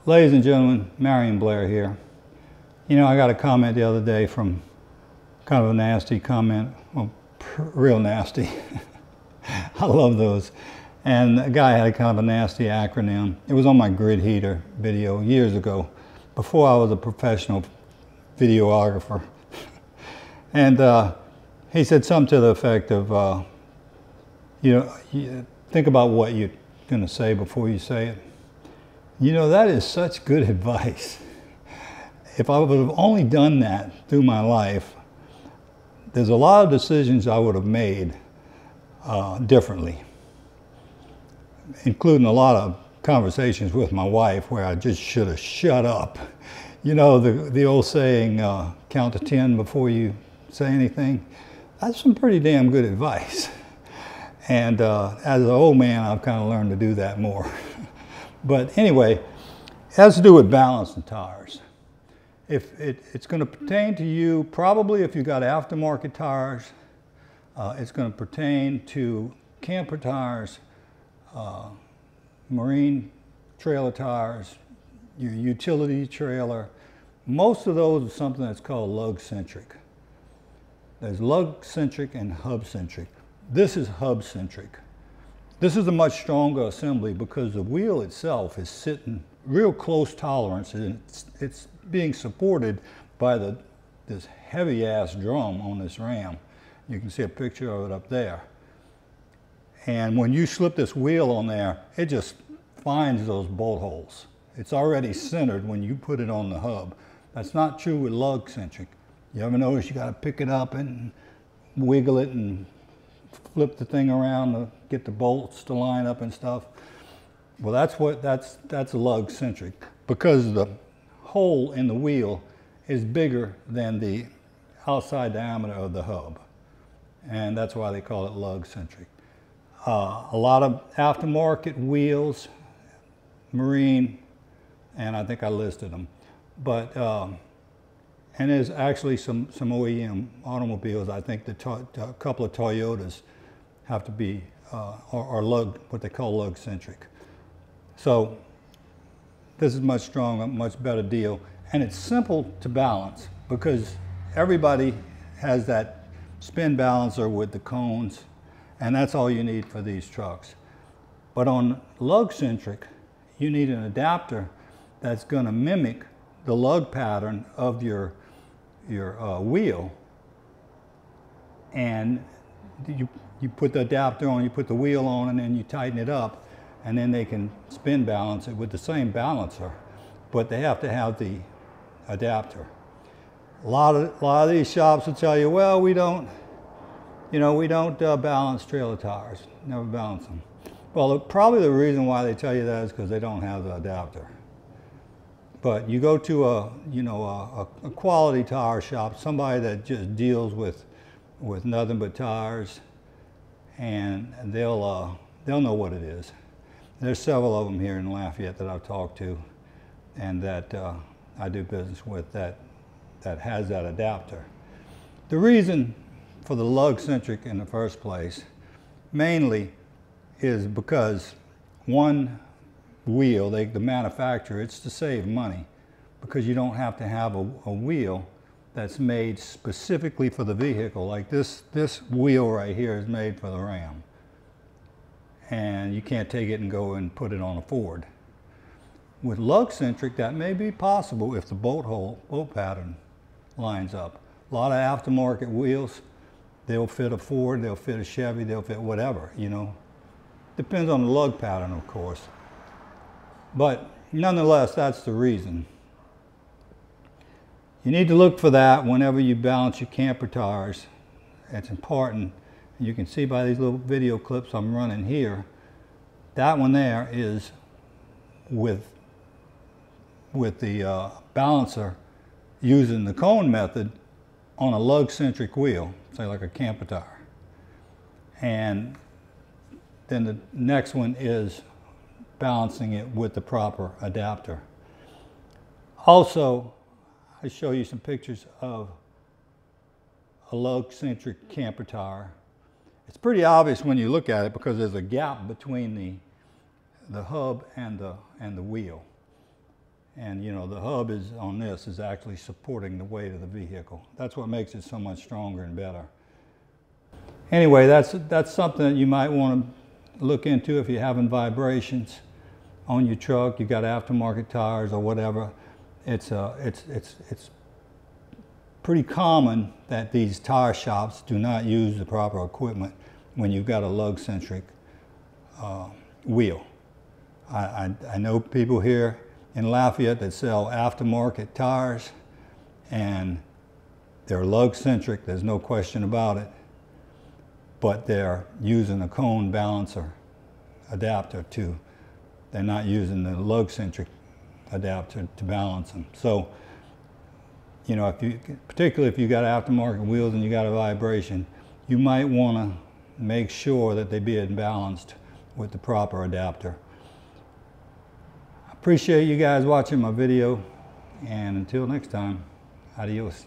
Ladies and gentlemen, Marion Blair here. You know, I got a comment the other day from kind of a nasty comment, well, real nasty. I love those. And the guy had a kind of a nasty acronym. It was on my grid heater video years ago, before I was a professional videographer. And he said something to the effect of, think about what you're going to say before you say it. You know, that is such good advice. If I would have only done that through my life, there's a lot of decisions I would have made differently, including a lot of conversations with my wife where I just should have shut up. You know, the old saying, count to 10 before you say anything. That's some pretty damn good advice. And as an old man, I've kind of learned to do that more. But anyway, it has to do with balance and tires. If it's going to pertain to you, probably if you got aftermarket tires, it's going to pertain to camper tires, marine trailer tires, your utility trailer. Most of those are something that's called lug-centric. There's lug-centric and hub-centric. This is hub-centric. This is a much stronger assembly because the wheel itself is sitting real close tolerance, and it's being supported by this heavy-ass drum on this ram. You can see a picture of it up there. And when you slip this wheel on there, it just finds those bolt holes. It's already centered when you put it on the hub. That's not true with lug-centric. You ever notice you got to pick it up and wiggle it and flip the thing around to get the bolts to line up and stuff? Well, that's lug-centric, because the hole in the wheel is bigger than the outside diameter of the hub, and that's why they call it lug-centric. A lot of aftermarket wheels, marine, and I think I listed them, but and there's actually some OEM automobiles. I think a couple of Toyotas have to be are lug, what they call lug-centric. So this is much stronger, much better deal, and it's simple to balance because everybody has that spin balancer with the cones, and that's all you need for these trucks. But on lug-centric, you need an adapter that's going to mimic the lug pattern of your wheel, and you put the adapter on, you put the wheel on, and then you tighten it up, and then they can spin balance it with the same balancer, but they have to have the adapter. A lot of these shops will tell you, well, we don't balance trailer tires, never balance them. Well, probably the reason why they tell you that is because they don't have the adapter. But you go to a quality tire shop, somebody that just deals with nothing but tires, and they'll know what it is. There's several of them here in Lafayette that I've talked to, and that I do business with that has that adapter. The reason for the lug-centric in the first place mainly is because one wheel, the manufacturer, it's to save money, because you don't have to have a wheel that's made specifically for the vehicle. Like this wheel right here is made for the Ram, and you can't take it and go and put it on a Ford. With lug-centric, that may be possible if the bolt pattern lines up. A lot of aftermarket wheels, they'll fit a Ford, they'll fit a Chevy, they'll fit whatever, you know. Depends on the lug pattern, of course. But nonetheless, that's the reason. You need to look for that whenever you balance your camper tires. It's important. You can see by these little video clips I'm running here, that one there is with the balancer using the cone method on a lug-centric wheel, say like a camper tire. And then the next one is balancing it with the proper adapter. Also, I show you some pictures of a lug-centric camper tire. It's pretty obvious when you look at it because there's a gap between the hub and the wheel. And you know, the hub is on this is actually supporting the weight of the vehicle. That's what makes it so much stronger and better. Anyway, that's something that you might want to look into if you're having vibrations on your truck. You got aftermarket tires or whatever. It's pretty common that these tire shops do not use the proper equipment when you've got a lug-centric wheel. I know people here in Lafayette that sell aftermarket tires, and they're lug-centric, there's no question about it, but they're using a cone balancer adapter too. They're not using the lug-centric adapter to balance them. So, you know, particularly if you got aftermarket wheels and you got a vibration, you might want to make sure that they be balanced with the proper adapter. Appreciate you guys watching my video, and until next time, adios.